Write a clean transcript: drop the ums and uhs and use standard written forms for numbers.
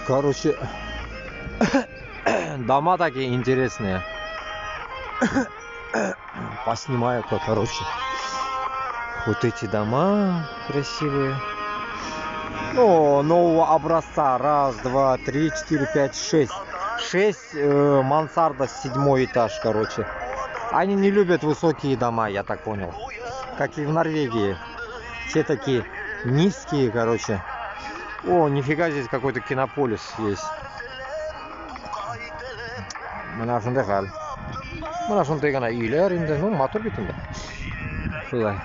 Короче, дома такие интересные. Поснимаю-ка, короче. Вот эти дома красивые. Ну, нового образца. Раз, два, три, четыре, пять, шесть. 6 мансарда, 7 этаж, короче. Они не любят высокие дома, я так понял. Как и в Норвегии. Все такие низкие, короче. О, нифига, здесь какой-то кинополис есть. Мына ошондой кал. Мына ошондой гана үйлөр инде. Ну, мотор бит инде. Шулай.